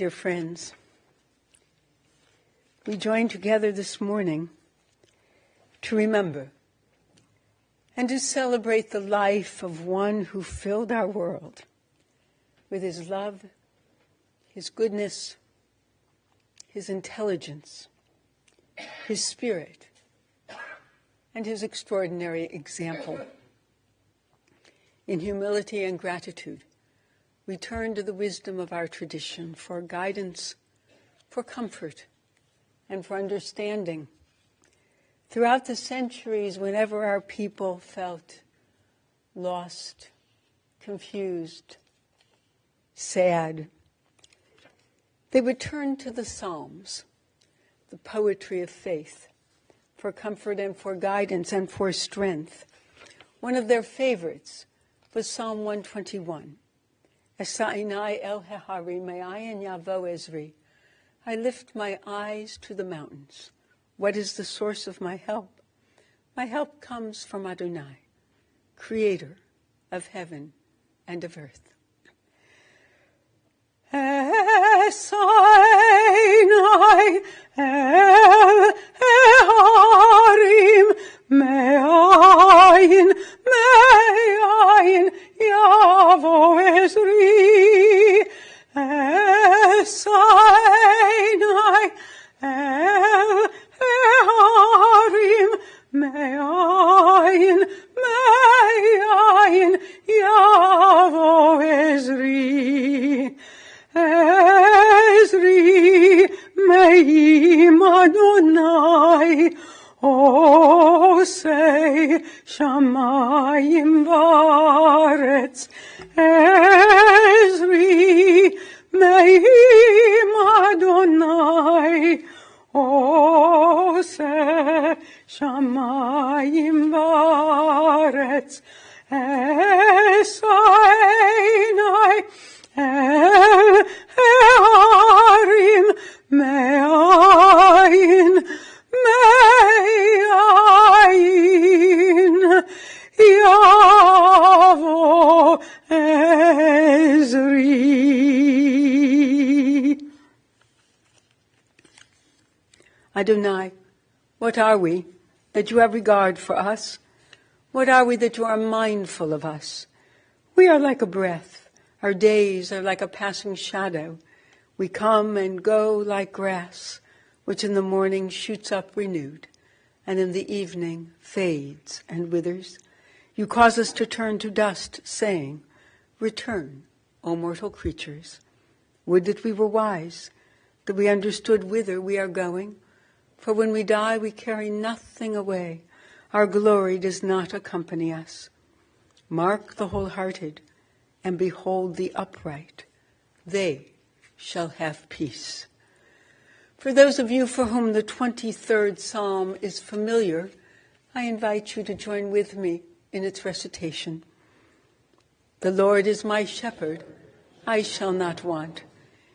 dear friends. We join together this morning to remember and to celebrate the life of one who filled our world with his love, his goodness, his intelligence, his spirit, and his extraordinary example. In humility and gratitude, we turn to the wisdom of our tradition for guidance, for comfort, and for understanding. Throughout the centuries, whenever our people felt lost, confused, sad, they would turn to the Psalms, the poetry of faith, for comfort and for guidance and for strength. One of their favorites was Psalm 121. Esa'inai el hehari me'ayin yavo ezri. I lift my eyes to the mountains. What is the source of my help? My help comes from Adonai, creator of heaven and of earth. Esa'inai el heharim me'ayin yavo ezri. Esa'inai el heharim me'ayin yavo ezri. Ezri me'im Adonai osei shamayim v'aretz. Ezri me'im Adonai osei shamayim v'aretz. Esa'inai el heharim me'ayin yavo ezri. Adonai, what are we that you have regard for us? What are we that you are mindful of us? We are like a breath. Our days are like a passing shadow. We come and go like grass, which in the morning shoots up renewed, and in the evening fades and withers. You cause us to turn to dust, saying, Return, O mortal creatures. Would that we were wise, that we understood whither we are going. For when we die, we carry nothing away. Our glory does not accompany us. Mark the wholehearted, and behold the upright. They shall have peace. For those of you for whom the 23rd Psalm is familiar, I invite you to join with me in its recitation. The Lord is my shepherd, I shall not want.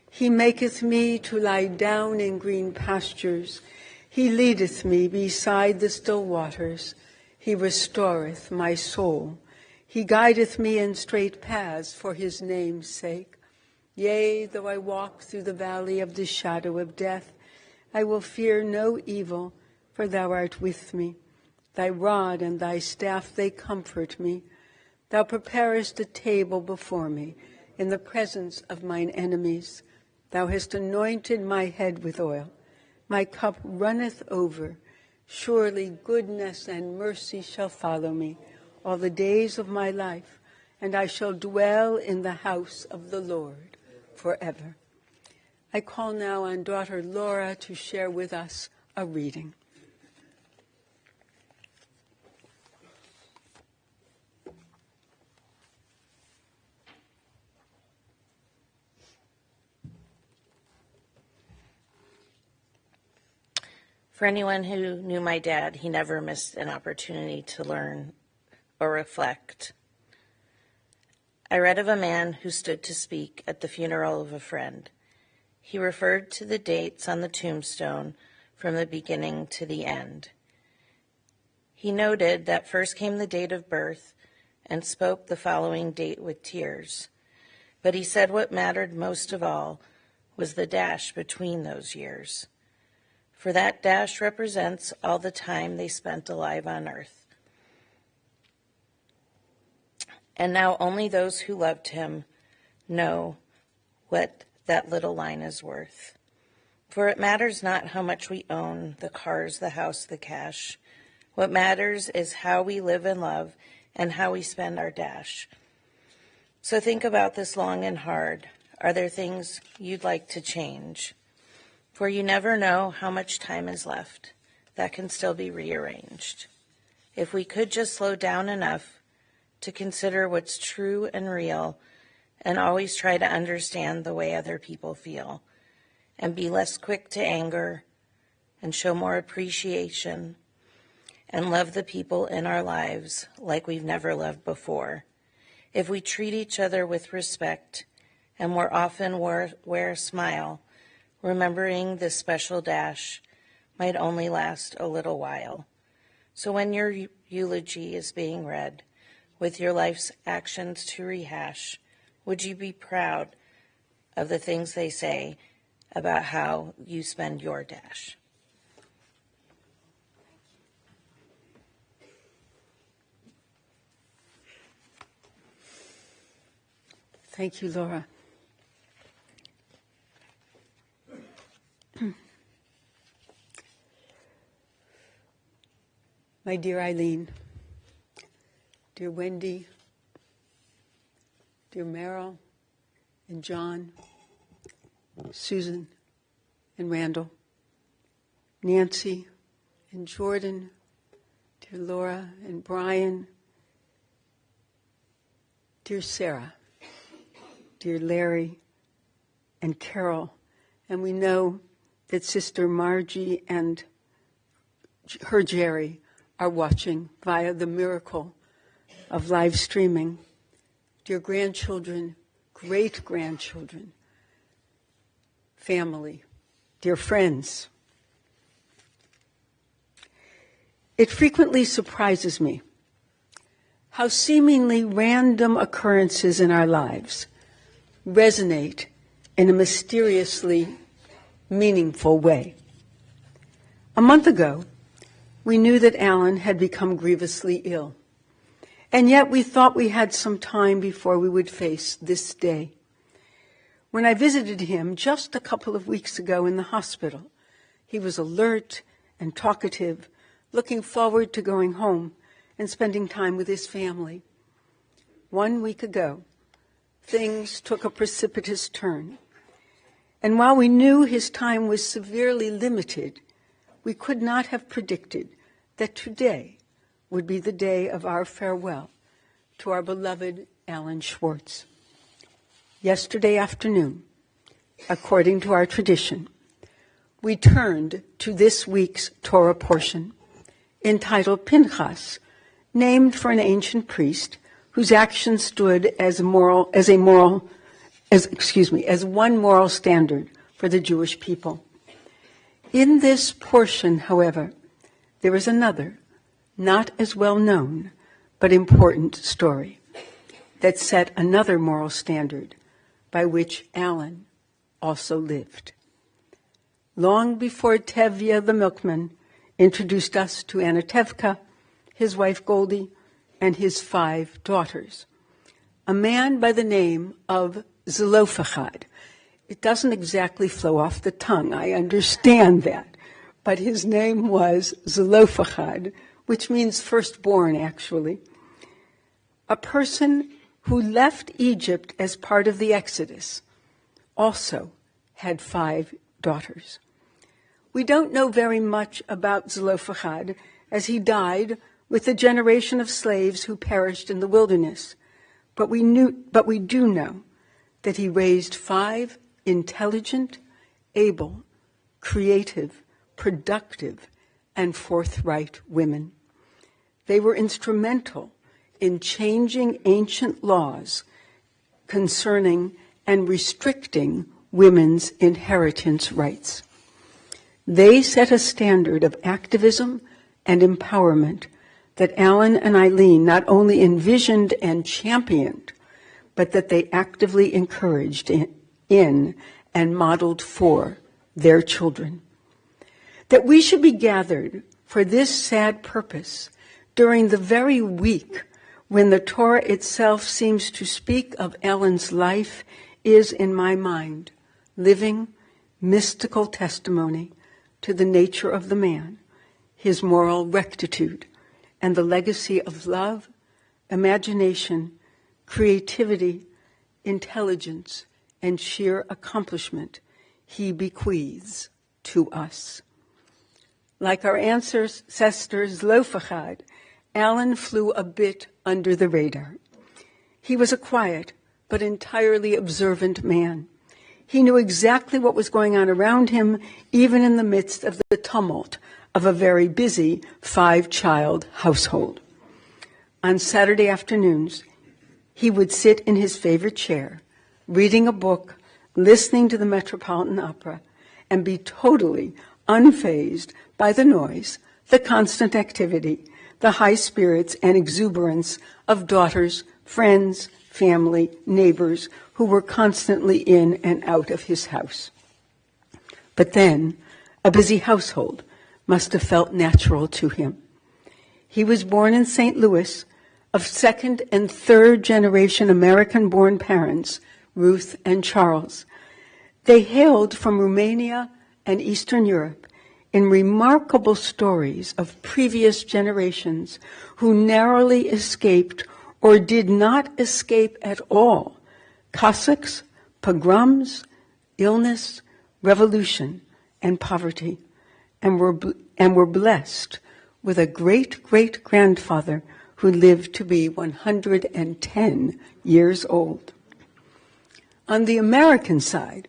He maketh me to lie down in green pastures. He leadeth me beside the still waters. He restoreth my soul. He guideth me in straight paths for his name's sake. Yea, though I walk through the valley of the shadow of death, I will fear no evil, for thou art with me. Thy rod and thy staff, they comfort me. Thou preparest a table before me in the presence of mine enemies. Thou hast anointed my head with oil. My cup runneth over. Surely goodness and mercy shall follow me all the days of my life, and I shall dwell in the house of the Lord forever. I call now on daughter Laura to share with us a reading. For anyone who knew my dad, he never missed an opportunity to learn or reflect. I read of a man who stood to speak at the funeral of a friend. He referred to the dates on the tombstone from the beginning to the end. He noted that first came the date of birth and spoke the following date with tears. But he said what mattered most of all was the dash between those years. For that dash represents all the time they spent alive on earth. And now only those who loved him know what that little line is worth. For it matters not how much we own, the cars, the house, the cash. What matters is how we live and love and how we spend our dash. So think about this long and hard. Are there things you'd like to change? For you never know how much time is left that can still be rearranged. If we could just slow down enough to consider what's true and real and always try to understand the way other people feel and be less quick to anger and show more appreciation and love the people in our lives like we've never loved before. If we treat each other with respect and more often wear a smile, remembering this special dash might only last a little while. So when your eulogy is being read, with your life's actions to rehash, would you be proud of the things they say about how you spend your dash? Thank you, Laura. My dear Eileen, dear Wendy, dear Meryl and John, Susan and Randall, Nancy and Jordan, dear Laura and Brian, dear Sarah, dear Larry and Carol, and we know that Sister Margie and her Jerry are watching via the miracle of live streaming. Dear grandchildren, great-grandchildren, family, dear friends. It frequently surprises me how seemingly random occurrences in our lives resonate in a mysteriously meaningful way. A month ago, we knew that Allan had become grievously ill, and yet we thought we had some time before we would face this day. When I visited him just a couple of weeks ago in the hospital, he was alert and talkative, looking forward to going home and spending time with his family. 1 week ago, things took a precipitous turn. And while we knew his time was severely limited, we could not have predicted that today would be the day of our farewell to our beloved Allan Schwartz. Yesterday afternoon, according to our tradition, we turned to this week's Torah portion, entitled Pinchas, named for an ancient priest whose actions stood as one moral standard for the Jewish people. In this portion, however, there is another, not as well known, but important story that set another moral standard by which Allan also lived. Long before Tevye the milkman introduced us to Anatevka, his wife Goldie, and his 5 daughters, a man by the name of Zelophehad. It doesn't exactly flow off the tongue, I understand that, but his name was Zelophehad, which means firstborn, actually. A person who left Egypt as part of the Exodus also had 5 daughters. We don't know very much about Zelophehad, as he died with a generation of slaves who perished in the wilderness. But we do know that he raised 5 intelligent, able, creative, productive, and forthright women. They were instrumental in changing ancient laws concerning and restricting women's inheritance rights. They set a standard of activism and empowerment that Allan and Eileen not only envisioned and championed, but that they actively encouraged in and modeled for their children. That we should be gathered for this sad purpose during the very week when the Torah itself seems to speak of Allan's life is, in my mind, living, mystical testimony to the nature of the man, his moral rectitude, and the legacy of love, imagination, creativity, intelligence, and sheer accomplishment he bequeaths to us. Like our ancestor Zelophehad, Allan flew a bit under the radar. He was a quiet but entirely observant man. He knew exactly what was going on around him, even in the midst of the tumult of a very busy 5-child household. On Saturday afternoons, he would sit in his favorite chair, reading a book, listening to the Metropolitan Opera, and be totally unfazed by the noise, the constant activity, the high spirits and exuberance of daughters, friends, family, neighbors who were constantly in and out of his house. But then, a busy household must have felt natural to him. He was born in St. Louis of second and third generation American-born parents, Ruth and Charles. They hailed from Romania and Eastern Europe in remarkable stories of previous generations who narrowly escaped or did not escape at all Cossacks, pogroms, illness, revolution, and poverty, and were blessed with a great-great-grandfather who lived to be 110 years old. On the American side,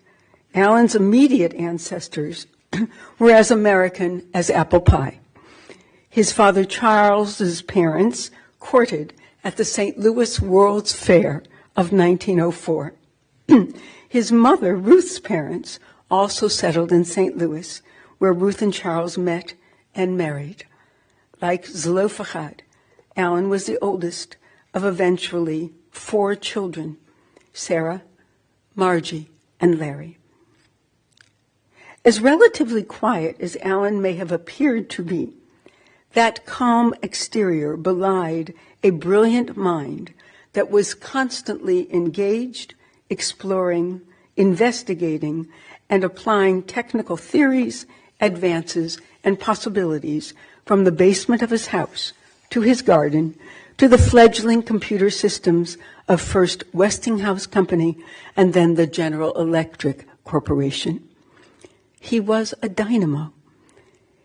Allan's immediate ancestors were as American as apple pie. His father Charles's parents courted at the St. Louis World's Fair of 1904. His mother, Ruth's parents, also settled in St. Louis, where Ruth and Charles met and married. Like Zelophehad, Allan was the oldest of eventually 4 children, Sarah, Margie, and Larry. As relatively quiet as Allan may have appeared to be, that calm exterior belied a brilliant mind that was constantly engaged, exploring, investigating, and applying technical theories, advances, and possibilities from the basement of his house to his garden to the fledgling computer systems of first Westinghouse Company and then the General Electric Corporation. He was a dynamo.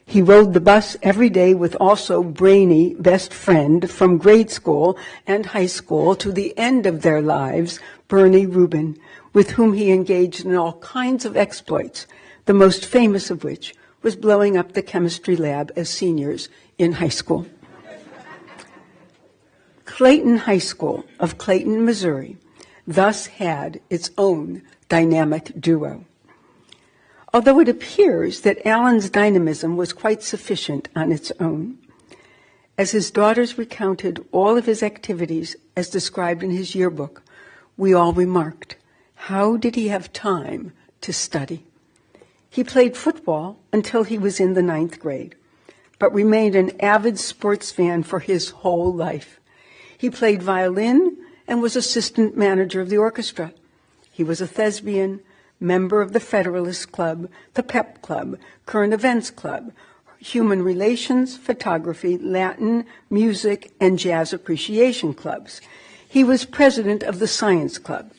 He rode the bus every day with also brainy best friend from grade school and high school to the end of their lives, Bernie Rubin, with whom he engaged in all kinds of exploits, the most famous of which was blowing up the chemistry lab as seniors in high school. Clayton High School of Clayton, Missouri, thus had its own dynamic duo. Although it appears that Allan's dynamism was quite sufficient on its own, as his daughters recounted all of his activities as described in his yearbook, we all remarked, how did he have time to study? He played football until he was in the 9th grade, but remained an avid sports fan for his whole life. He played violin and was assistant manager of the orchestra. He was a thespian, member of the Federalist Club, the PEP Club, Current Events Club, Human Relations, Photography, Latin, Music, and Jazz Appreciation Clubs. He was president of the Science Club.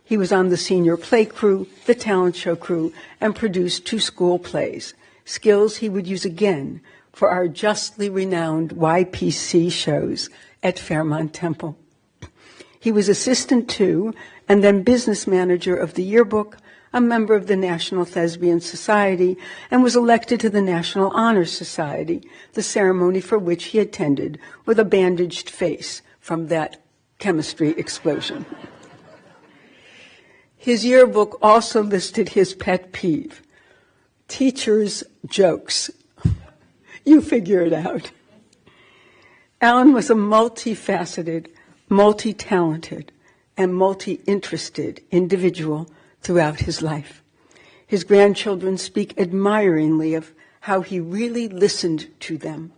He was on the senior play crew, the talent show crew, and produced 2 school plays, skills he would use again for our justly renowned YPC shows at Fairmont Temple. He was assistant to, and then business manager of the yearbook, a member of the National Thespian Society, and was elected to the National Honor Society, the ceremony for which he attended with a bandaged face from that chemistry explosion. His yearbook also listed his pet peeve, teachers' jokes. You figure it out. Allan was a multifaceted, multi-talented, and multi-interested individual throughout his life. His grandchildren speak admiringly of how he really listened to them,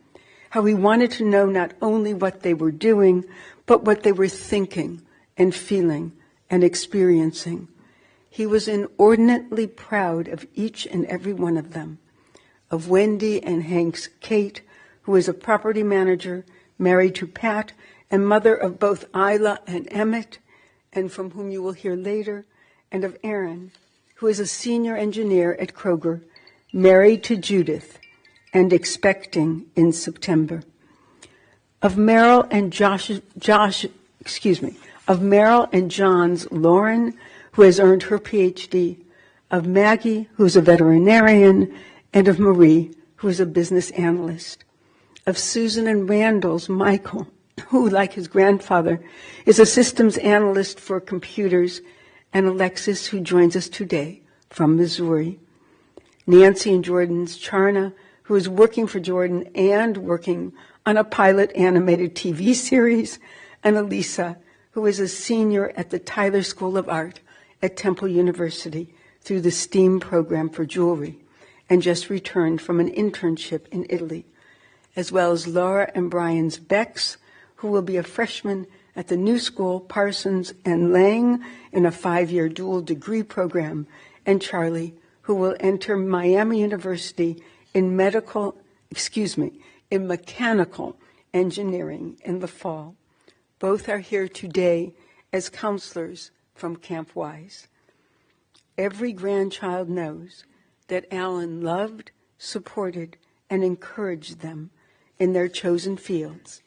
how he wanted to know not only what they were doing, but what they were thinking and feeling and experiencing. He was inordinately proud of each and every one of them, of Wendy and Hank's Kate, who is a property manager, married to Pat, and mother of both Isla and Emmett, and from whom you will hear later, and of Aaron, who is a senior engineer at Kroger, married to Judith, and expecting in September. Of Meryl and of Meryl and John's Lauren, who has earned her PhD, of Maggie, who's a veterinarian, and of Marie, who is a business analyst, of Susan and Randall's Michael, who, like his grandfather, is a systems analyst for computers, and Alexis, who joins us today from Missouri. Nancy and Jordan's Charna, who is working for Jordan and working on a pilot animated TV series, and Elisa, who is a senior at the Tyler School of Art at Temple University through the STEAM program for jewelry, and just returned from an internship in Italy, as well as Laura and Brian's Becks, who will be a freshman at the New School, Parsons and Lang in a 5-year dual degree program, and Charlie, who will enter Miami University in mechanical engineering in the fall. Both are here today as counselors from Camp Wise. Every grandchild knows that Allan loved, supported, and encouraged them in their chosen fields,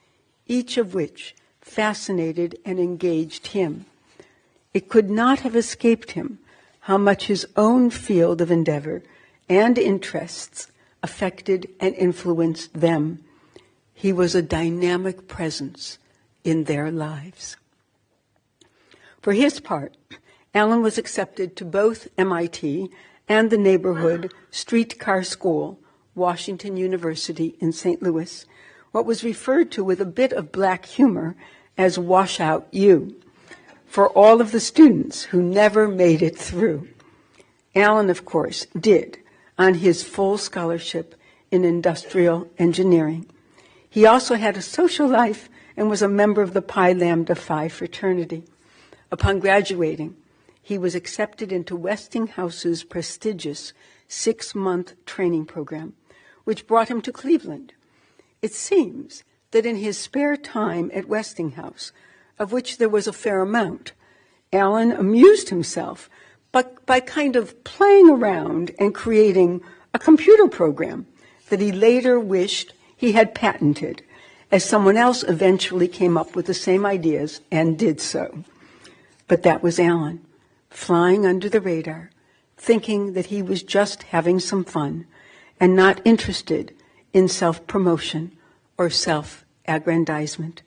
each of which fascinated and engaged him. It could not have escaped him how much his own field of endeavor and interests affected and influenced them. He was a dynamic presence in their lives. For his part, Allan was accepted to both MIT and the neighborhood streetcar school, Washington University in St. Louis, what was referred to with a bit of black humor as Washout U, for all of the students who never made it through. Allan, of course, did, on his full scholarship in industrial engineering. He also had a social life and was a member of the Pi Lambda Phi fraternity. Upon graduating, he was accepted into Westinghouse's prestigious 6-month training program, which brought him to Cleveland. It seems that in his spare time at Westinghouse, of which there was a fair amount, Allan amused himself by kind of playing around and creating a computer program that he later wished he had patented, as someone else eventually came up with the same ideas and did so. But that was Allan, flying under the radar, thinking that he was just having some fun and not interested in self-promotion or self-aggrandizement.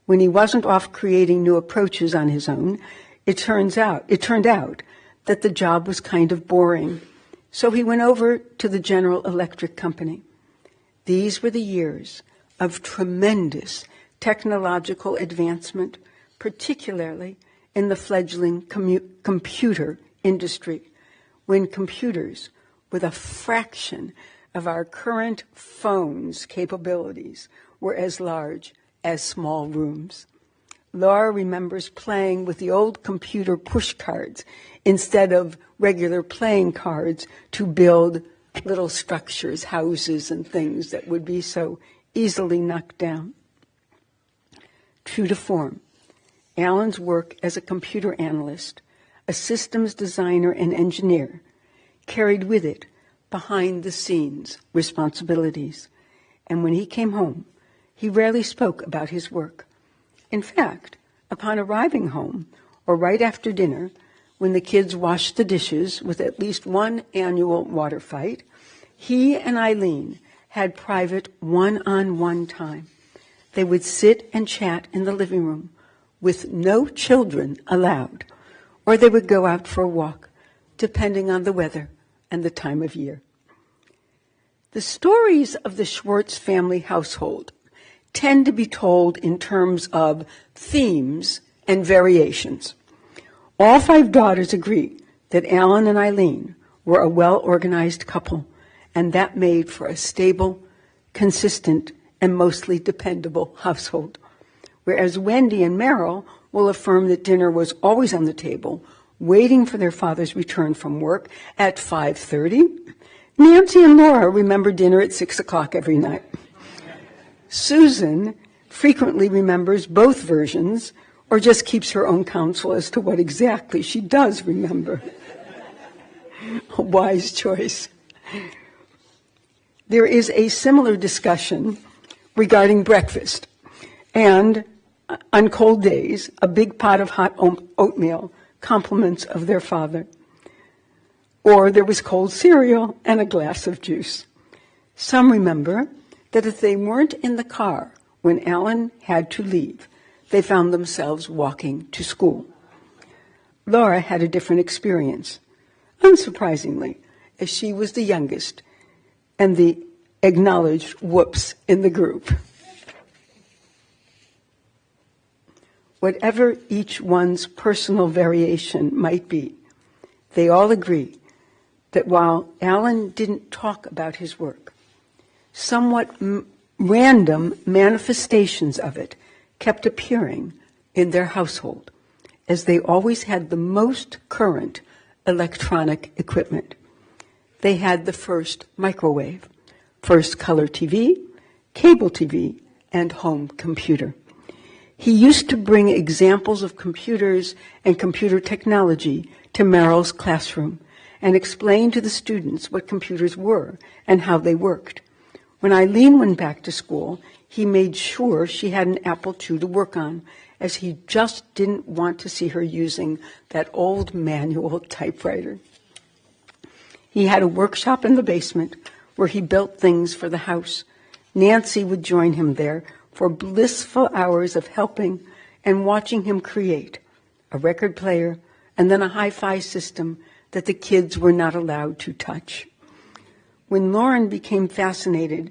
When he wasn't off creating new approaches on his own, it turned out that the job was kind of boring. So he went over to the General Electric Company. These were the years of tremendous technological advancement, particularly in the fledgling computer industry, when computers, with a fraction of our current phones' capabilities, were as large as small rooms. Laura remembers playing with the old computer push cards instead of regular playing cards to build little structures, houses, and things that would be so easily knocked down. True to form, Allan's work as a computer analyst, a systems designer and engineer, carried with it behind-the-scenes responsibilities. And when he came home, he rarely spoke about his work. In fact, upon arriving home, or right after dinner, when the kids washed the dishes with at least one annual water fight, he and Eileen had private one-on-one time. They would sit and chat in the living room with no children allowed, or they would go out for a walk, depending on the weather and the time of year. The stories of the Schwartz family household tend to be told in terms of themes and variations. All 5 daughters agree that Allan and Eileen were a well-organized couple, and that made for a stable, consistent, and mostly dependable household. Whereas Wendy and Meryl will affirm that dinner was always on the table, waiting for their father's return from work at 5:30. Nancy and Laura remember dinner at 6 o'clock every night. Susan frequently remembers both versions or just keeps her own counsel as to what exactly she does remember. A wise choice. There is a similar discussion regarding breakfast, and on cold days, a big pot of hot oatmeal, compliments of their father. Or there was cold cereal and a glass of juice. Some remember that if they weren't in the car when Allan had to leave, they found themselves walking to school. Laura had a different experience, unsurprisingly, as she was the youngest and the acknowledged whoops in the group. Whatever each one's personal variation might be, they all agree that while Allan didn't talk about his work, somewhat random manifestations of it kept appearing in their household, as they always had the most current electronic equipment. They had the first microwave, first color TV, cable TV, and home computer. He used to bring examples of computers and computer technology to Meryl's classroom and explain to the students what computers were and how they worked. When Eileen went back to school, he made sure she had an Apple II to work on, as he just didn't want to see her using that old manual typewriter. He had a workshop in the basement where he built things for the house. Nancy would join him there for blissful hours of helping and watching him create a record player and then a hi-fi system that the kids were not allowed to touch. When Laura became fascinated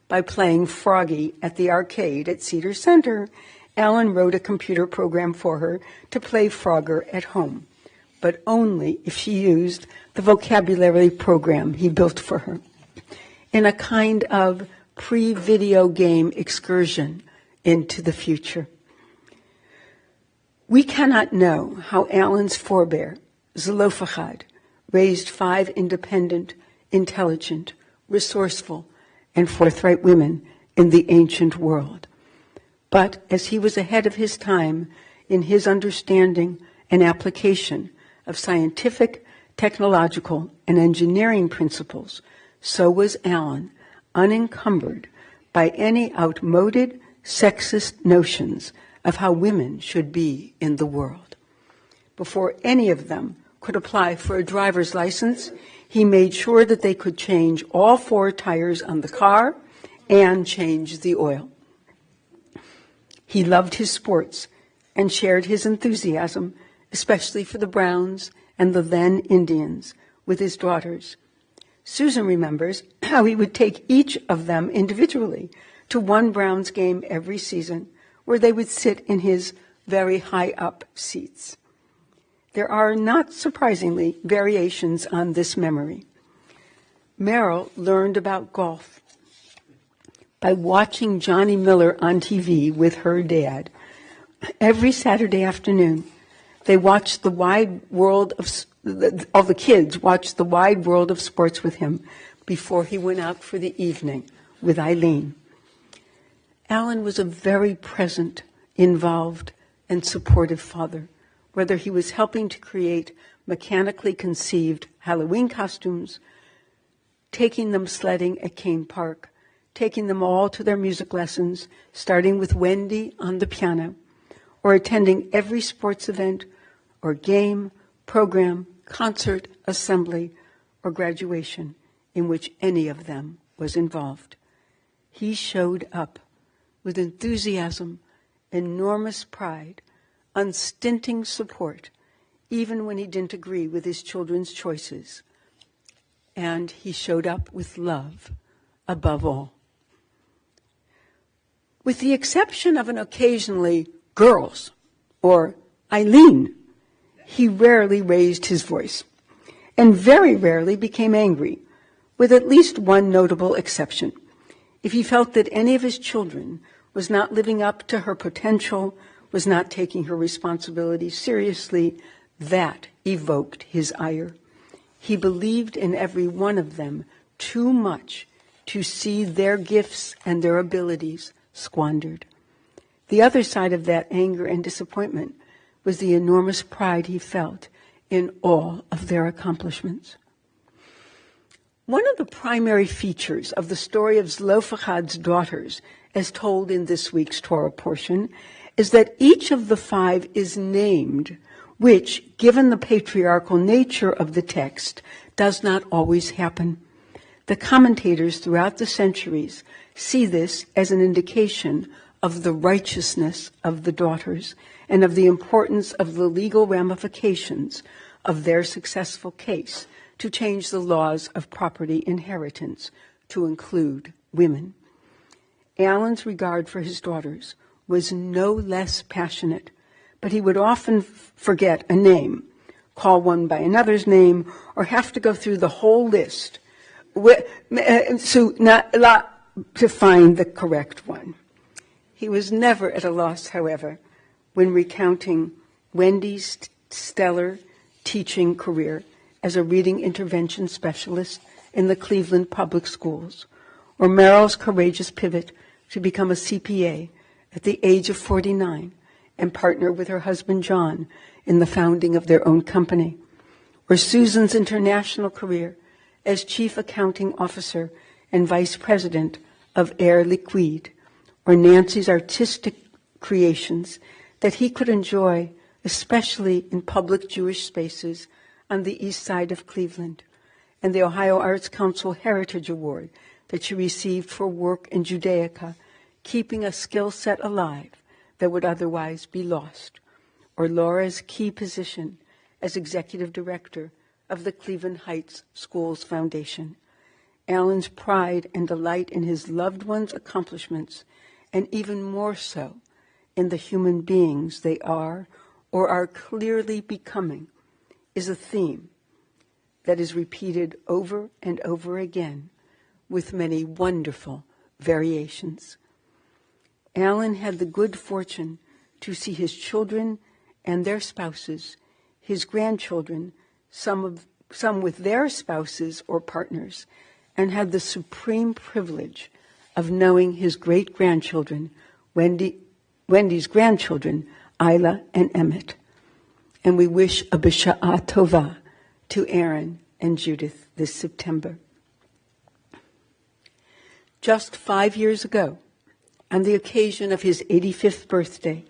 by playing Froggy at the arcade at Cedar Center, Allan wrote a computer program for her to play Frogger at home, but only if she used the vocabulary program he built for her, in a kind of pre-video game excursion into the future. We cannot know how Allan's forebear, Zelophehad, raised 5 independent, intelligent, resourceful, and forthright women in the ancient world. But as he was ahead of his time in his understanding and application of scientific, technological, and engineering principles, so was Allan, unencumbered by any outmoded, sexist notions of how women should be in the world. Before any of them could apply for a driver's license, he made sure that they could change all 4 tires on the car and change the oil. He loved his sports and shared his enthusiasm, especially for the Browns and the then Indians, with his daughters. Susan remembers how he would take each of them individually to one Browns game every season, where they would sit in his very high-up seats. There are, not surprisingly, variations on this memory. Meryl learned about golf by watching Johnny Miller on TV with her dad. Every Saturday afternoon, they watched the wide world of all the kids watched the wide world of sports with him before he went out for the evening with Eileen. Allan was a very present, involved, and supportive father, whether he was helping to create mechanically conceived Halloween costumes, taking them sledding at Kane Park, taking them all to their music lessons, starting with Wendy on the piano, or attending every sports event or game, program, concert, assembly, or graduation in which any of them was involved. He showed up with enthusiasm, enormous pride, unstinting support, even when he didn't agree with his children's choices. And he showed up with love above all. With the exception of an occasionally girls or Eileen, he rarely raised his voice, and very rarely became angry, with at least one notable exception. If he felt that any of his children was not living up to her potential, was not taking her responsibilities seriously, that evoked his ire. He believed in every one of them too much to see their gifts and their abilities squandered. The other side of that anger and disappointment was the enormous pride he felt in all of their accomplishments. One of the primary features of the story of Zelophehad's daughters, as told in this week's Torah portion, is that each of the 5 is named, which, given the patriarchal nature of the text, does not always happen. The commentators throughout the centuries see this as an indication of the righteousness of the daughters and of the importance of the legal ramifications of their successful case to change the laws of property inheritance to include women. Allan's regard for his daughters was no less passionate, but he would often forget a name, call one by another's name, or have to go through the whole list to find the correct one. He was never at a loss, however, when recounting Wendy's stellar teaching career as a reading intervention specialist in the Cleveland Public Schools, or Meryl's courageous pivot to become a CPA at the age of 49 and partner with her husband John in the founding of their own company, or Susan's international career as chief accounting officer and vice president of Air Liquide, or Nancy's artistic creations that he could enjoy, especially in public Jewish spaces on the east side of Cleveland, and the Ohio Arts Council Heritage Award that she received for work in Judaica, keeping a skill set alive that would otherwise be lost, or Laura's key position as executive director of the Cleveland Heights Schools Foundation, Allan's pride and delight in his loved ones' accomplishments, and even more so in the human beings they are or are clearly becoming, is a theme that is repeated over and over again with many wonderful variations. Allan had the good fortune to see his children and their spouses, his grandchildren, some with their spouses or partners, and had the supreme privilege of knowing his great-grandchildren, Wendy's grandchildren, Isla and Emmett. And we wish a B'Sha'ah Tovah to Aaron and Judith this September. Just 5 years ago, on the occasion of his 85th birthday,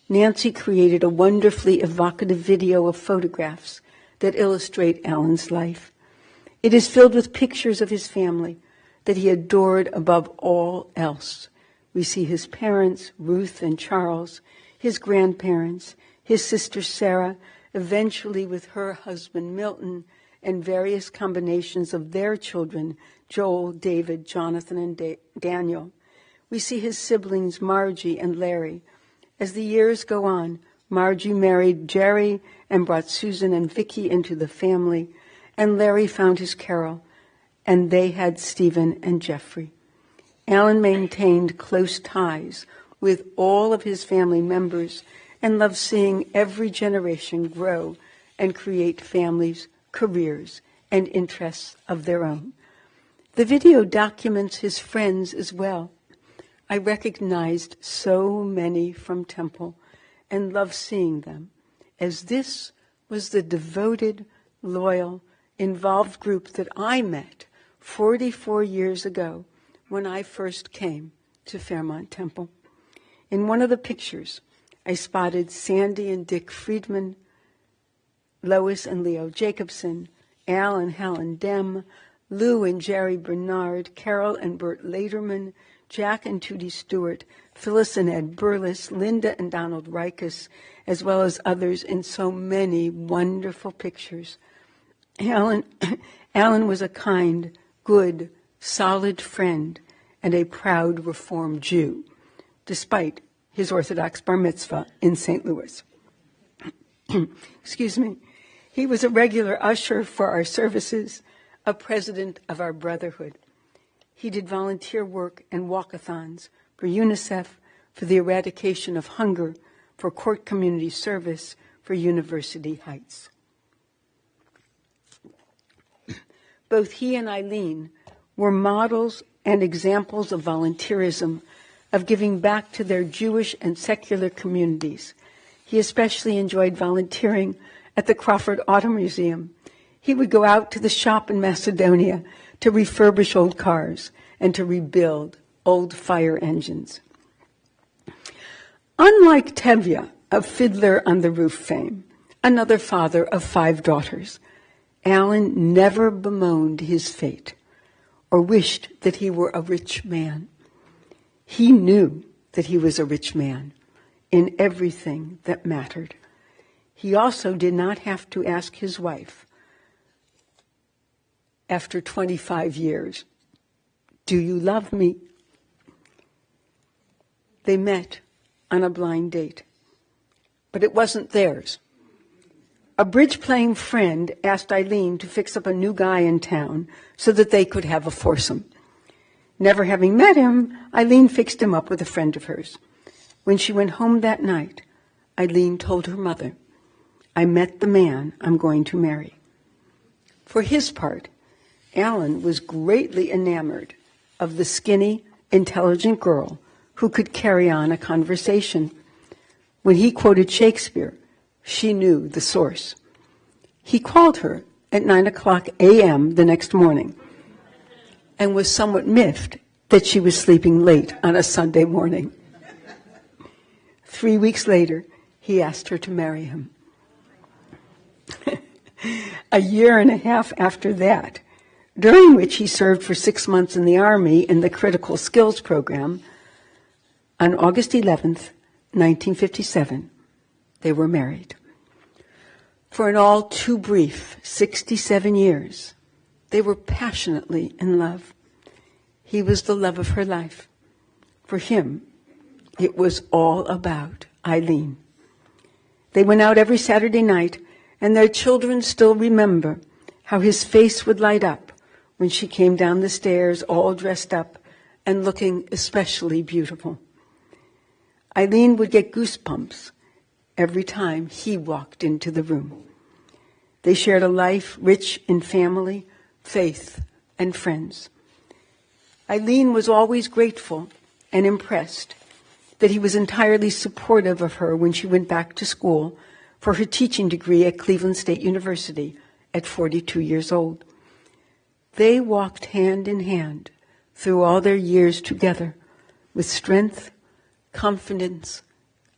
Nancy created a wonderfully evocative video of photographs that illustrate Allan's life. It is filled with pictures of his family that he adored above all else. We see his parents, Ruth and Charles, his grandparents, his sister Sarah, eventually with her husband Milton, and various combinations of their children, Joel, David, Jonathan, and Daniel. We see his siblings, Margie and Larry. As the years go on, Margie married Jerry and brought Susan and Vicky into the family, and Larry found his Carol, and they had Stephen and Jeffrey. Allan maintained close ties with all of his family members and loved seeing every generation grow and create families, careers, and interests of their own. The video documents his friends as well. I recognized so many from Temple and loved seeing them, as this was the devoted, loyal, involved group that I met 44 years ago when I first came to Fairmont Temple. In one of the pictures, I spotted Sandy and Dick Friedman, Lois and Leo Jacobson, Al and Helen Dem, Lou and Jerry Bernard, Carol and Bert Laderman, Jack and Tootie Stewart, Phyllis and Ed Burles, Linda and Donald Rikus, as well as others in so many wonderful pictures. Allan was a kind, good, solid friend and a proud Reformed Jew, despite his Orthodox bar mitzvah in St. Louis. excuse me, he was a regular usher for our services, a president of our brotherhood. He did volunteer work and walkathons for UNICEF, for the eradication of hunger, for court community service, for University Heights. Both he and Eileen were models and examples of volunteerism, of giving back to their Jewish and secular communities. He especially enjoyed volunteering at the Crawford Auto Museum. He would go out to the shop in Macedonia to refurbish old cars and to rebuild old fire engines. Unlike Tevye of Fiddler on the Roof fame, another father of 5 daughters, Allan never bemoaned his fate or wished that he were a rich man. He knew that he was a rich man in everything that mattered. He also did not have to ask his wife, after 25 years, "Do you love me?" They met on a blind date, but it wasn't theirs. A bridge-playing friend asked Eileen to fix up a new guy in town so that they could have a foursome. Never having met him, Eileen fixed him up with a friend of hers. When she went home that night, Eileen told her mother, "I met the man I'm going to marry." For his part, Allan was greatly enamored of the skinny, intelligent girl who could carry on a conversation. When he quoted Shakespeare, she knew the source. He called her at 9:00 a.m. the next morning and was somewhat miffed that she was sleeping late on a Sunday morning. 3 weeks later, he asked her to marry him. A year and a half after that, during which he served for 6 months in the Army in the Critical Skills Program, on August 11th, 1957, they were married. For an all too brief 67 years, they were passionately in love. He was the love of her life. For him, it was all about Eileen. They went out every Saturday night, and their children still remember how his face would light up when she came down the stairs all dressed up and looking especially beautiful. Eileen would get goosebumps every time he walked into the room. They shared a life rich in family, faith, and friends. Eileen was always grateful and impressed that he was entirely supportive of her when she went back to school for her teaching degree at Cleveland State University at 42 years old. They walked hand in hand through all their years together with strength, confidence,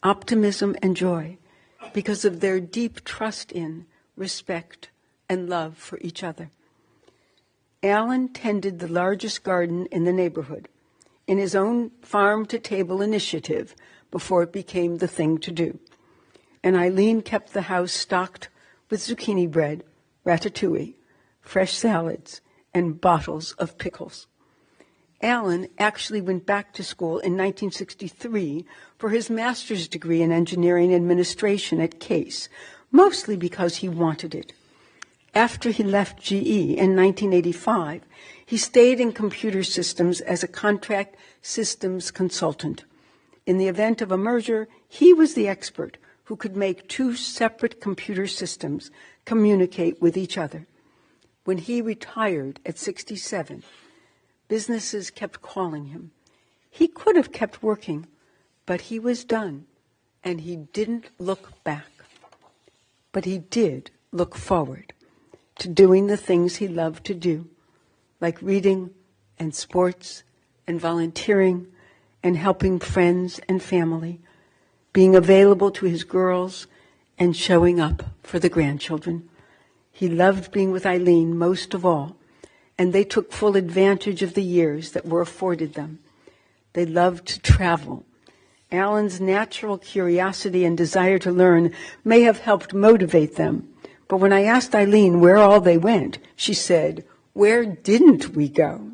optimism, and joy because of their deep trust in, respect, and love for each other. Allan tended the largest garden in the neighborhood in his own farm-to-table initiative before it became the thing to do. And Eileen kept the house stocked with zucchini bread, ratatouille, fresh salads, and bottles of pickles. Allan actually went back to school in 1963 for his master's degree in engineering administration at Case, mostly because he wanted it. After he left GE in 1985, he stayed in computer systems as a contract systems consultant. In the event of a merger, he was the expert who could make 2 separate computer systems communicate with each other. When he retired at 67, businesses kept calling him. He could have kept working, but he was done, and he didn't look back. But he did look forward to doing the things he loved to do, like reading and sports and volunteering and helping friends and family, being available to his girls and showing up for the grandchildren. He loved being with Eileen most of all, and they took full advantage of the years that were afforded them. They loved to travel. Allan's natural curiosity and desire to learn may have helped motivate them, but when I asked Eileen where all they went, she said, "Where didn't we go?"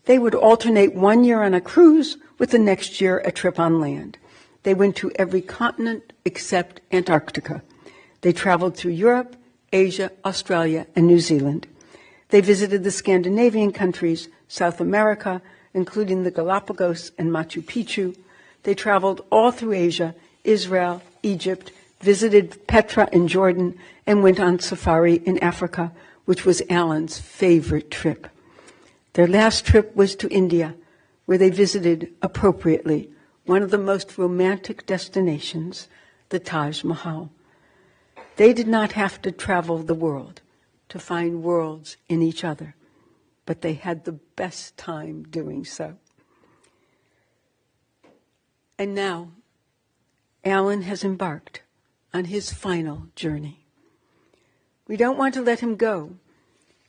They would alternate 1 year on a cruise with the next year a trip on land. They went to every continent except Antarctica. They traveled through Europe, Asia, Australia, and New Zealand. They visited the Scandinavian countries, South America, including the Galapagos and Machu Picchu. They traveled all through Asia, Israel, Egypt, visited Petra in Jordan, and went on safari in Africa, which was Allan's favorite trip. Their last trip was to India, where they visited, appropriately, one of the most romantic destinations, the Taj Mahal. They did not have to travel the world to find worlds in each other, but they had the best time doing so. And now, Allan has embarked on his final journey. We don't want to let him go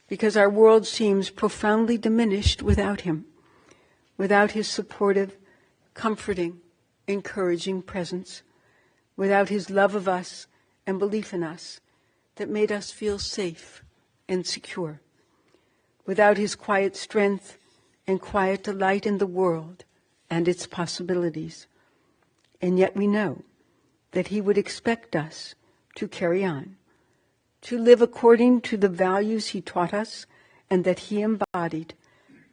because our world seems profoundly diminished without him, without his supportive, comforting, encouraging presence, without his love of us and belief in us that made us feel safe and secure, without his quiet strength and quiet delight in the world and its possibilities. And yet we know that he would expect us to carry on, to live according to the values he taught us and that he embodied,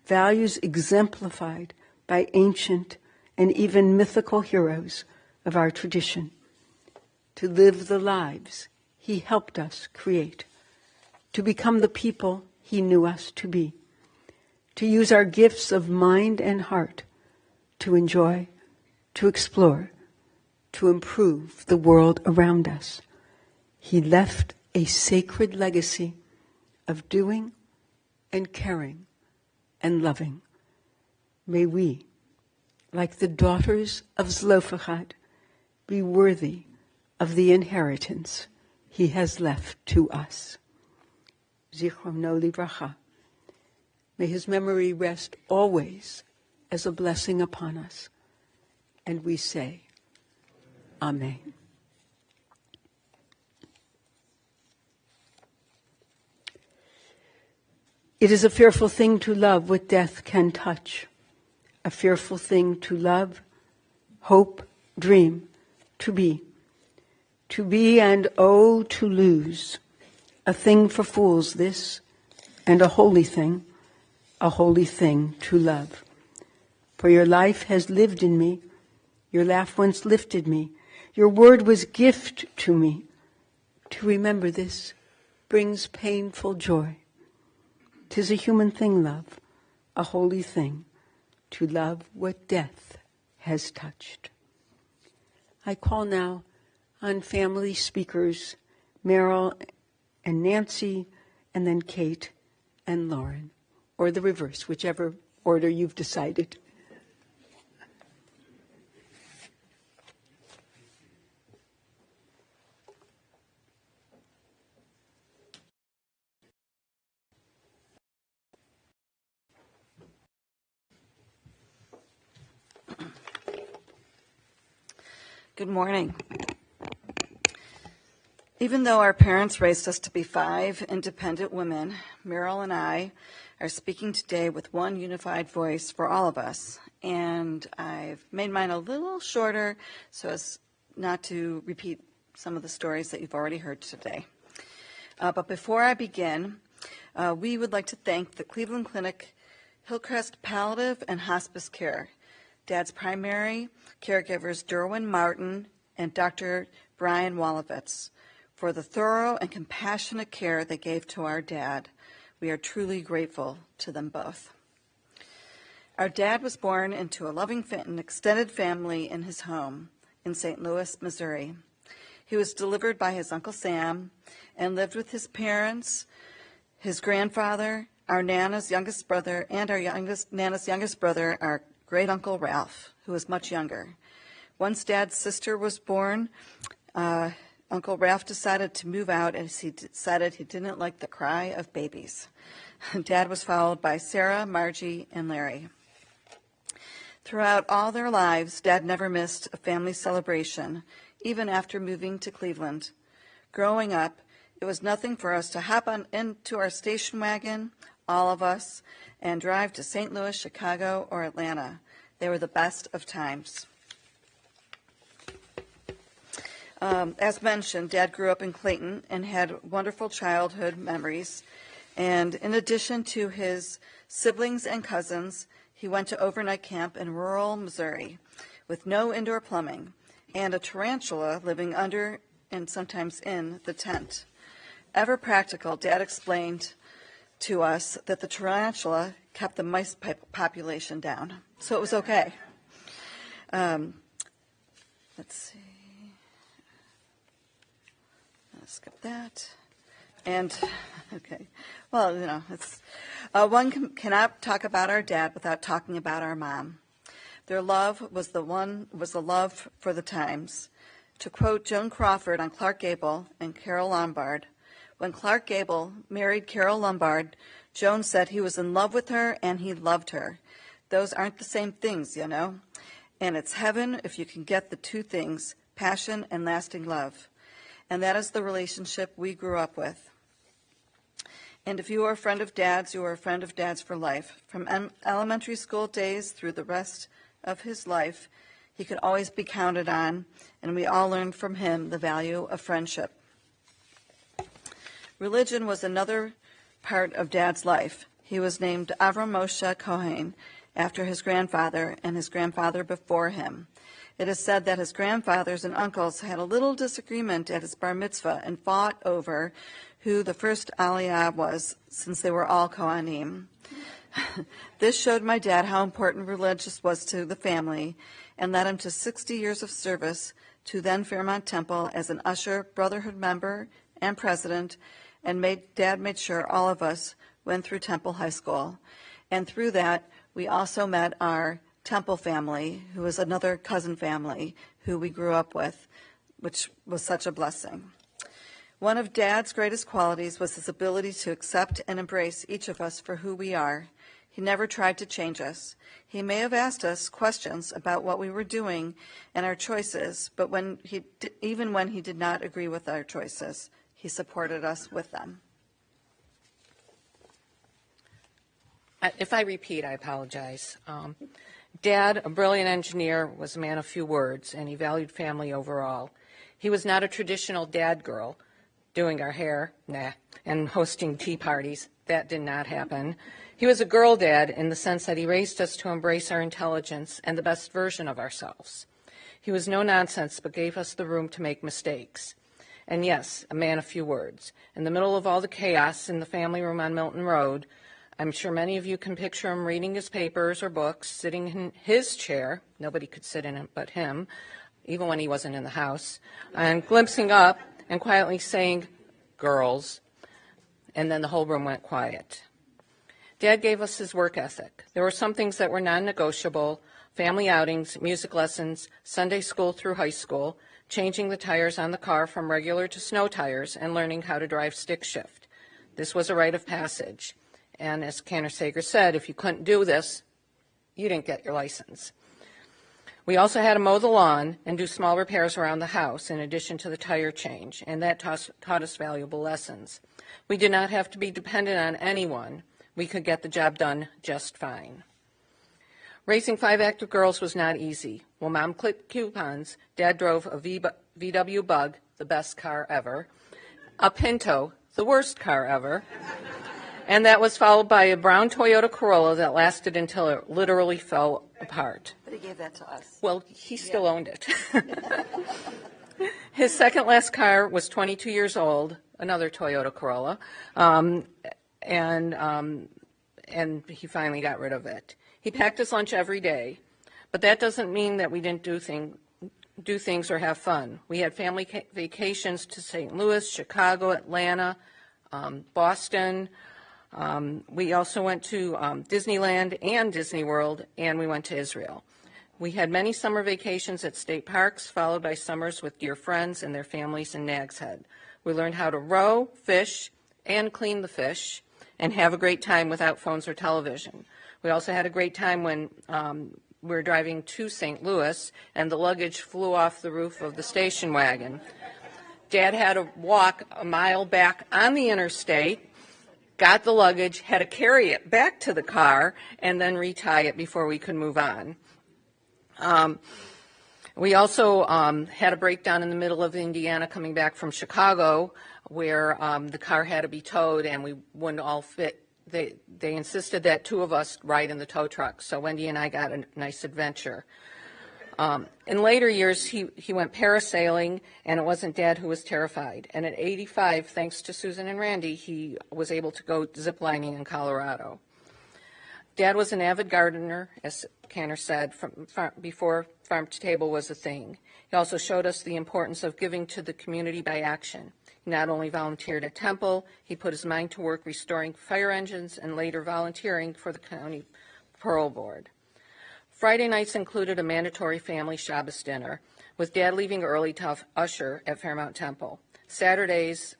values exemplified by ancient and even mythical heroes of our tradition, to live the lives he helped us create, to become the people he knew us to be, to use our gifts of mind and heart to enjoy, to explore, to improve the world around us. He left a sacred legacy of doing and caring and loving. May we, like the daughters of Zelophehad, be worthy of the inheritance he has left to us. Zichrono livracha. May his memory rest always as a blessing upon us. And we say, Amen. It is a fearful thing to love what death can touch, a fearful thing to love, hope, dream, to be and oh, to lose, a thing for fools this, and a holy thing to love. For your life has lived in me, your laugh once lifted me, your word was gift to me. To remember this brings painful joy. 'Tis a human thing, love, a holy thing, to love what death has touched. I call now on family speakers, Meryl and Nancy, and then Kate and Lauren, or the reverse, whichever order you've decided. Good morning. Even though our parents raised us to be 5 independent women, Meryl and I are speaking today with one unified voice for all of us. And I've made mine a little shorter so as not to repeat some of the stories that you've already heard today. But before I begin, we would like to thank the Cleveland Clinic, Hillcrest Palliative and Hospice Care, Dad's primary caregivers Derwin Martin and Dr. Brian Wolowitz, for the thorough and compassionate care they gave to our dad. We are truly grateful to them both. Our dad was born into a loving and extended family in his home in St. Louis, Missouri. He was delivered by his Uncle Sam and lived with his parents, his grandfather, our Nana's youngest brother, and Nana's youngest brother, our great uncle Ralph, who was much younger. Once Dad's sister was born, Uncle Ralph decided to move out as he decided he didn't like the cry of babies. Dad was followed by Sarah, Margie, and Larry. Throughout all their lives, Dad never missed a family celebration, even after moving to Cleveland. Growing up, it was nothing for us to hop on into our station wagon, all of us, and drive to St. Louis, Chicago, or Atlanta. They were the best of times. As mentioned, Dad grew up in Clayton and had wonderful childhood memories. And in addition to his siblings and cousins, he went to overnight camp in rural Missouri with no indoor plumbing and a tarantula living under and sometimes in the tent. Ever practical, Dad explained to us that the tarantula kept the mice population down, so it was okay. Let's see. I'll skip that. And, okay, well, it's one cannot talk about our dad without talking about our mom. Their love was the love for the times. To quote Joan Crawford on Clark Gable and Carol Lombard, when Clark Gable married Carol Lombard, Joan said he was in love with her and he loved her. Those aren't the same things, And it's heaven if you can get the two things, passion and lasting love. And that is the relationship we grew up with. And if you are a friend of Dad's, you are a friend of Dad's for life. From elementary school days through the rest of his life, he could always be counted on, and we all learned from him the value of friendship. Religion was another part of Dad's life. He was named Avram Moshe Cohen after his grandfather and his grandfather before him. It is said that his grandfathers and uncles had a little disagreement at his bar mitzvah and fought over who the first aliyah was, since they were all Kohanim. This showed my dad how important religious was to the family and led him to 60 years of service to then Fairmont Temple as an usher, brotherhood member, and president, and Dad made sure all of us went through Temple High School. And through that, we also met our Temple family, who was another cousin family who we grew up with, which was such a blessing. One of Dad's greatest qualities was his ability to accept and embrace each of us for who we are. He never tried to change us. He may have asked us questions about what we were doing and our choices, but even when he did not agree with our choices, he supported us with them. If I repeat, I apologize. Dad, a brilliant engineer, was a man of few words, and he valued family overall. He was not a traditional dad girl, doing our hair, and hosting tea parties. That did not happen. He was a girl dad in the sense that he raised us to embrace our intelligence and the best version of ourselves. He was no nonsense, but gave us the room to make mistakes. And yes, a man of few words. In the middle of all the chaos in the family room on Milton Road, I'm sure many of you can picture him reading his papers or books, sitting in his chair, nobody could sit in it but him, even when he wasn't in the house, and glimpsing up and quietly saying, "Girls," and then the whole room went quiet. Dad gave us his work ethic. There were some things that were non-negotiable: family outings, music lessons, Sunday school through high school, changing the tires on the car from regular to snow tires, and learning how to drive stick shift. This was a rite of passage. And as Cantor Sager said, if you couldn't do this, you didn't get your license. We also had to mow the lawn and do small repairs around the house in addition to the tire change, and that taught us valuable lessons. We did not have to be dependent on anyone. We could get the job done just fine. Raising 5 active girls was not easy. While Mom clipped coupons, Dad drove a VW Bug, the best car ever, a Pinto, the worst car ever, and that was followed by a brown Toyota Corolla that lasted until it literally fell apart. But he gave that to us. Well, he still owned it. His second last car was 22 years old, another Toyota Corolla, and he finally got rid of it. He packed his lunch every day, but that doesn't mean that we didn't do things or have fun. We had family vacations to St. Louis, Chicago, Atlanta, Boston. We also went to Disneyland and Disney World, and we went to Israel. We had many summer vacations at state parks, followed by summers with dear friends and their families in Nags Head. We learned how to row, fish, and clean the fish, and have a great time without phones or television. We also had a great time when we were driving to St. Louis, and the luggage flew off the roof of the station wagon. Dad had to walk a mile back on the interstate, got the luggage, had to carry it back to the car, and then retie it before we could move on. We also had a breakdown in the middle of Indiana coming back from Chicago where the car had to be towed and we wouldn't all fit. They insisted that two of us ride in the tow truck, so Wendy and I got a nice adventure. In later years, he went parasailing, and it wasn't Dad who was terrified. And at 85, thanks to Susan and Randy, he was able to go ziplining in Colorado. Dad was an avid gardener, as Canner said, before farm to table was a thing. He also showed us the importance of giving to the community by action. He not only volunteered at Temple, he put his mind to work restoring fire engines and later volunteering for the county parole board. Friday nights included a mandatory family Shabbos dinner, with Dad leaving early to usher at Fairmount Temple. Saturdays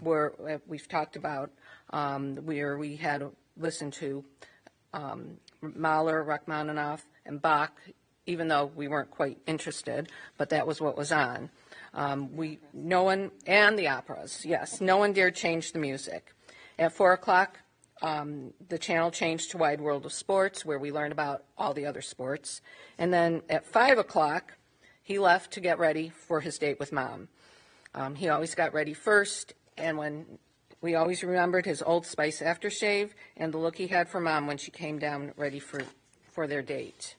were, we've talked about, where we had listened to Mahler, Rachmaninoff, and Bach, even though we weren't quite interested, but that was what was on. No one, and the operas, yes, no one dared change the music. At 4 o'clock, the channel changed to Wide World of Sports, where we learned about all the other sports. And then at 5 o'clock, he left to get ready for his date with Mom. He always got ready first, and we always remembered his Old Spice aftershave and the look he had for Mom when she came down ready for their date.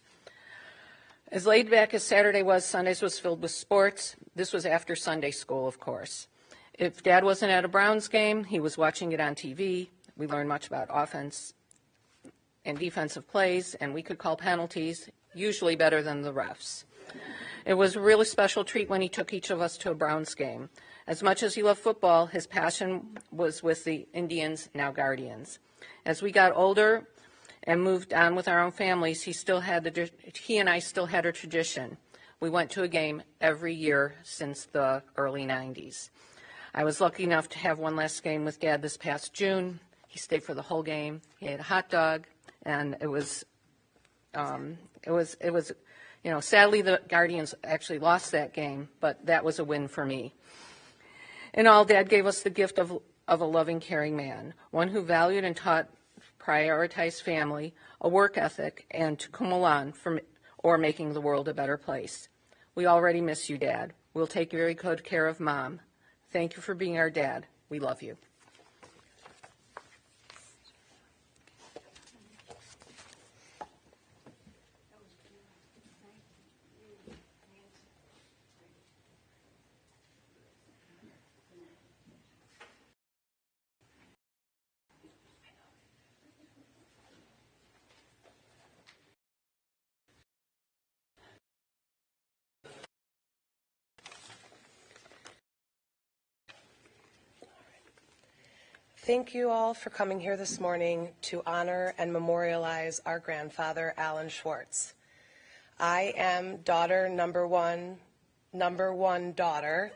As laid back as Saturday was, Sundays was filled with sports. This was after Sunday school, of course. If Dad wasn't at a Browns game, he was watching it on TV. We learned much about offense and defensive plays, and we could call penalties, usually better than the refs. It was a really special treat when he took each of us to a Browns game. As much as he loved football, his passion was with the Indians, now Guardians. As we got older and moved on with our own families, he and I still had a tradition. We went to a game every year since the early 90s. I was lucky enough to have one last game with Dad this past June. He stayed for the whole game. He ate a hot dog, and it was, sadly the Guardians actually lost that game, but that was a win for me. In all, Dad gave us the gift of a loving, caring man, one who valued and taught, prioritized family, a work ethic, and to Kumulan or making the world a better place. We already miss you, Dad. We'll take very good care of Mom. Thank you for being our dad. We love you. Thank you all for coming here this morning to honor and memorialize our grandfather, Allan Schwartz. I am daughter number one daughter,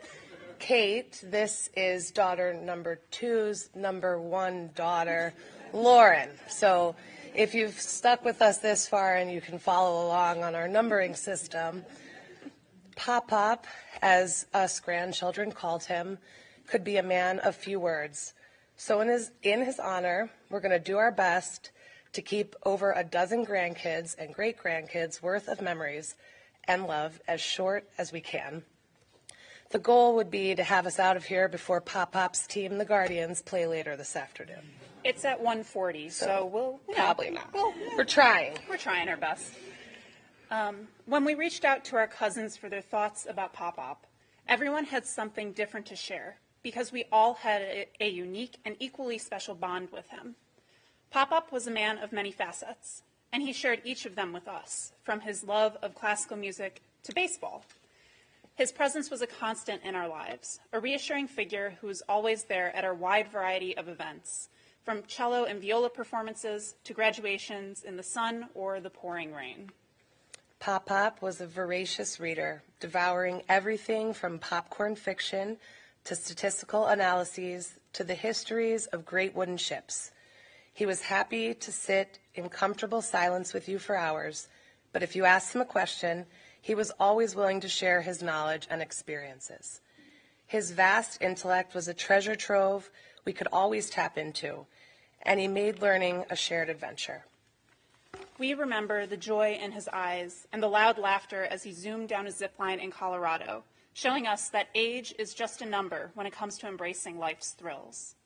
Kate. This is daughter number two's number one daughter, Lauren. So if you've stuck with us this far and you can follow along on our numbering system, Pop-Pop, as us grandchildren called him, could be a man of few words. So in his honor, we're going to do our best to keep over a dozen grandkids and great-grandkids worth of memories and love as short as we can. The goal would be to have us out of here before Pop-Pop's team, the Guardians, play later this afternoon. It's at 1:40, so we'll... Probably not. We're trying. We're trying our best. When we reached out to our cousins for their thoughts about Pop-Pop, everyone had something different to share, because we all had a unique and equally special bond with him. Pop-Pop was a man of many facets, and he shared each of them with us, from his love of classical music to baseball. His presence was a constant in our lives, a reassuring figure who was always there at our wide variety of events, from cello and viola performances to graduations in the sun or the pouring rain. Pop-Pop was a voracious reader, devouring everything from popcorn fiction to statistical analyses, to the histories of great wooden ships. He was happy to sit in comfortable silence with you for hours, but if you asked him a question, he was always willing to share his knowledge and experiences. His vast intellect was a treasure trove we could always tap into, and he made learning a shared adventure. we remember the joy in his eyes and the loud laughter as he zoomed down a zip line in Colorado, showing us that age is just a number when it comes to embracing life's thrills.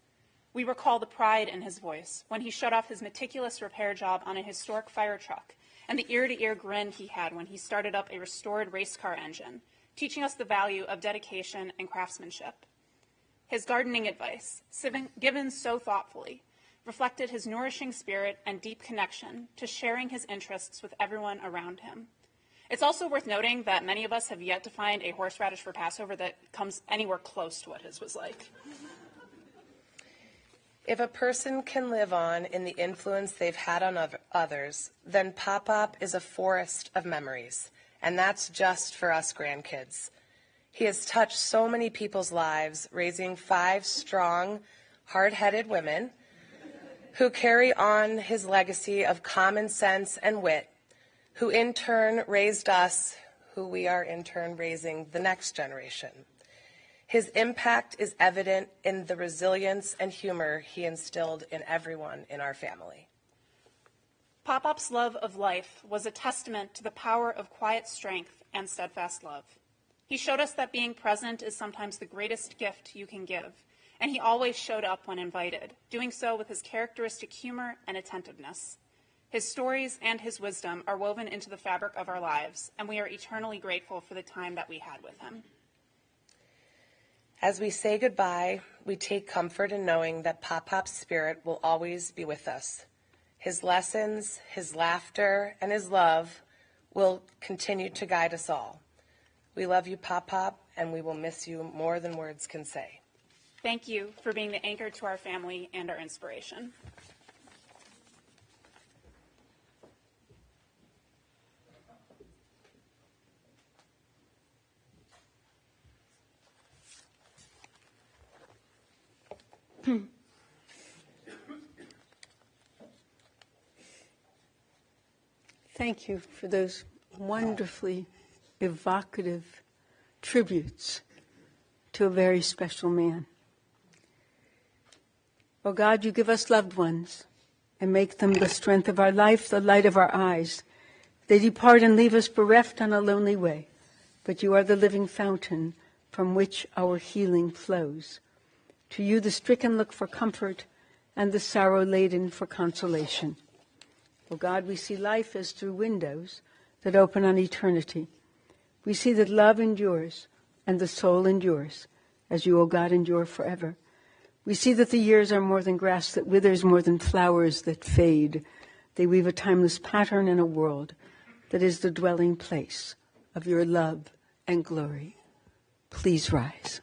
We recall the pride in his voice when he showed off his meticulous repair job on a historic fire truck and the ear-to-ear grin he had when he started up a restored race car engine, teaching us the value of dedication and craftsmanship. His gardening advice, given so thoughtfully, reflected his nourishing spirit and deep connection to sharing his interests with everyone around him. It's also worth noting that many of us have yet to find a horseradish for Passover that comes anywhere close to what his was like. If a person can live on in the influence they've had on others, then Pop-Pop is a forest of memories, and that's just for us grandkids. He has touched so many people's lives, raising 5 strong, hard-headed women who carry on his legacy of common sense and wit, who in turn raised us, who we are in turn raising the next generation. His impact is evident in the resilience and humor he instilled in everyone in our family. Pop-Pop's love of life was a testament to the power of quiet strength and steadfast love. He showed us that being present is sometimes the greatest gift you can give, and he always showed up when invited, doing so with his characteristic humor and attentiveness. His stories and his wisdom are woven into the fabric of our lives, and we are eternally grateful for the time that we had with him. As we say goodbye, we take comfort in knowing that Pop-Pop's spirit will always be with us. His lessons, his laughter, and his love will continue to guide us all. We love you, Pop-Pop, and we will miss you more than words can say. Thank you for being the anchor to our family and our inspiration. Thank you for those wonderfully evocative tributes to a very special man. Oh God, you give us loved ones and make them the strength of our life, the light of our eyes. They depart and leave us bereft on a lonely way, but you are the living fountain from which our healing flows. To you the stricken look for comfort and the sorrow-laden for consolation. Oh God, we see life as through windows that open on eternity. We see that love endures and the soul endures, as you, O God, endure forever. We see that the years are more than grass that withers, more than flowers that fade. They weave a timeless pattern in a world that is the dwelling place of your love and glory. Please rise.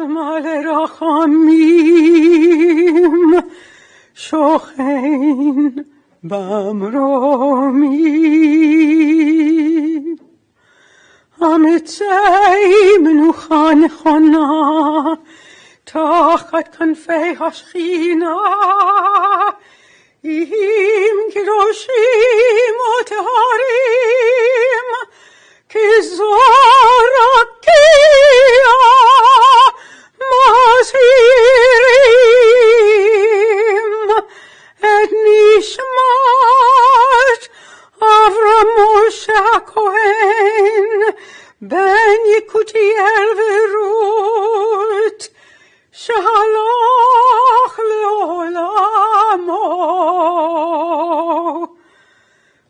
מלא רחמים שוכן במרומים המצאי מנוחה נכונה תחת כנפי השכינה אם קדושים וטהרים כזור רקיע מזהירים את נשמת אברהם משה הכהן בן יקותיאל ורות שהלך לעולמו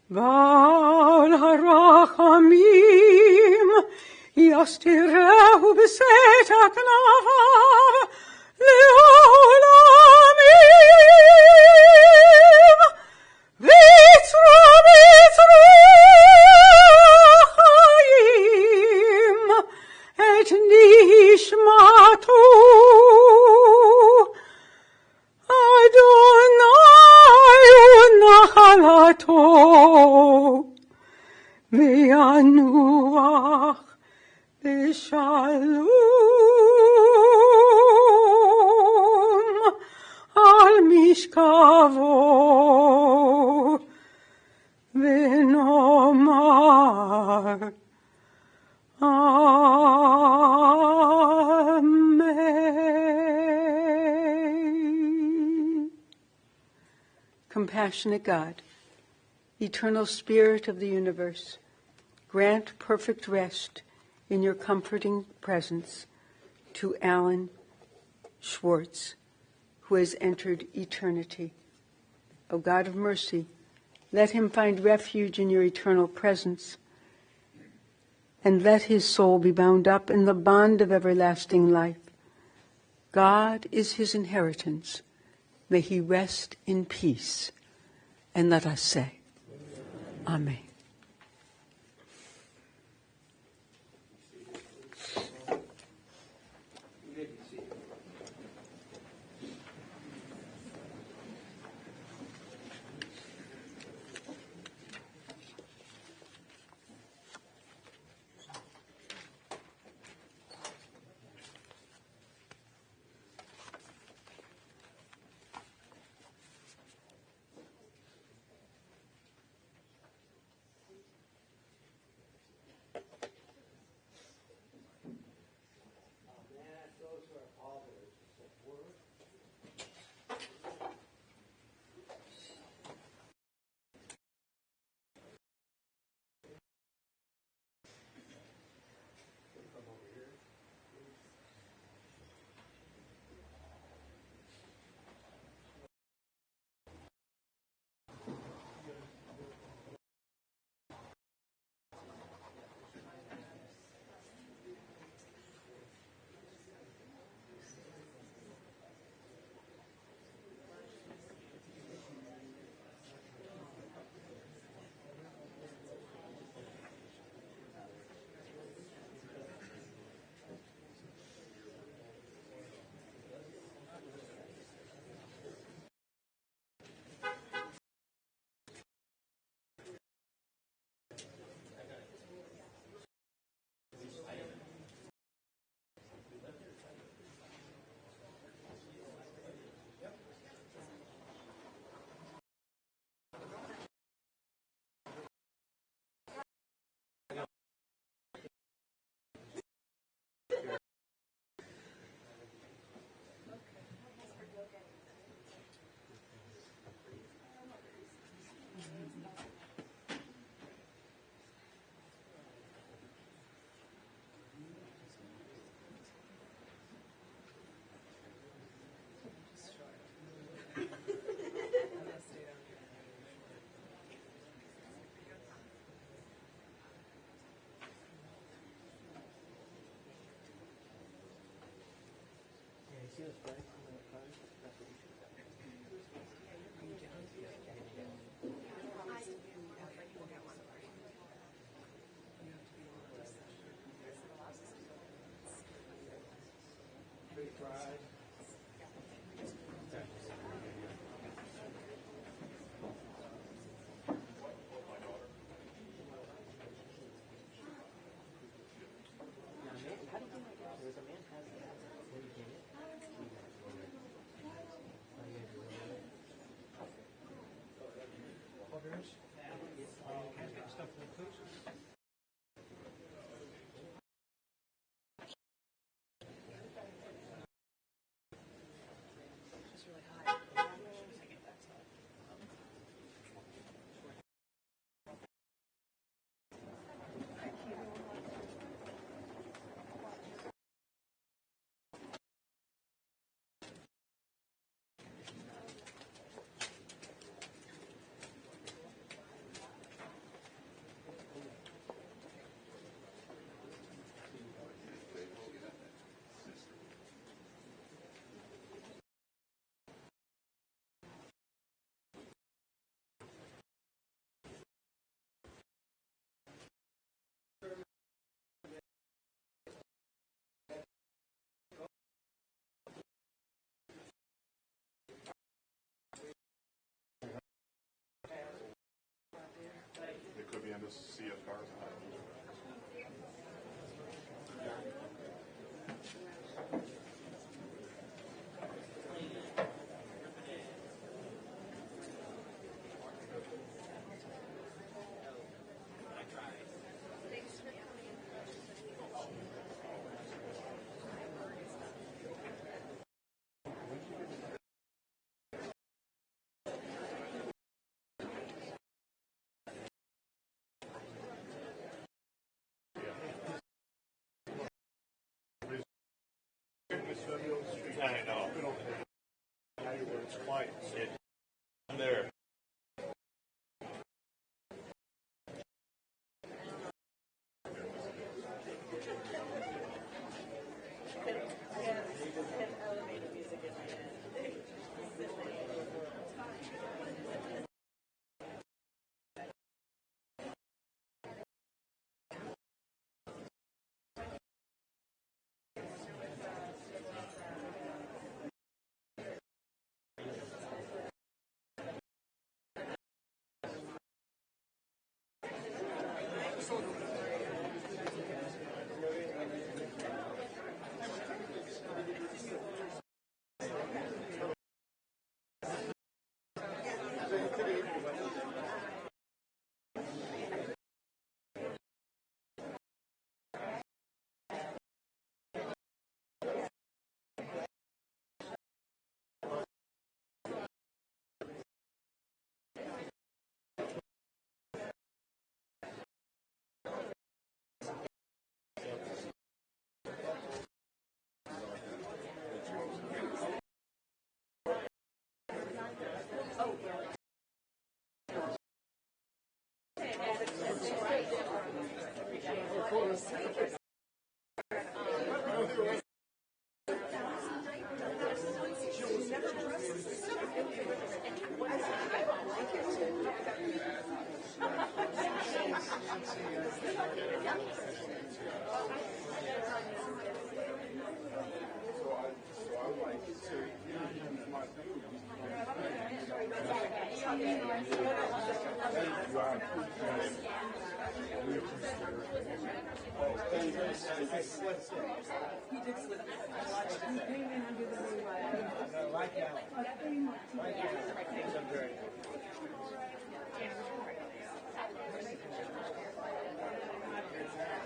בעל הרחמים יסתירהו בסתר כנפיו לעולמים ויצרו חיים את נשמתו אדוני ונחלתו וינוח בשלום על משכבו ונאמר compassionate God, eternal Spirit of the universe, grant perfect rest in your comforting presence to Allan Schwartz, who has entered eternity. O God of mercy, let him find refuge in your eternal presence, and let his soul be bound up in the bond of everlasting life. God is his inheritance. May he rest in peace. And let us say, Amen.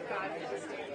God,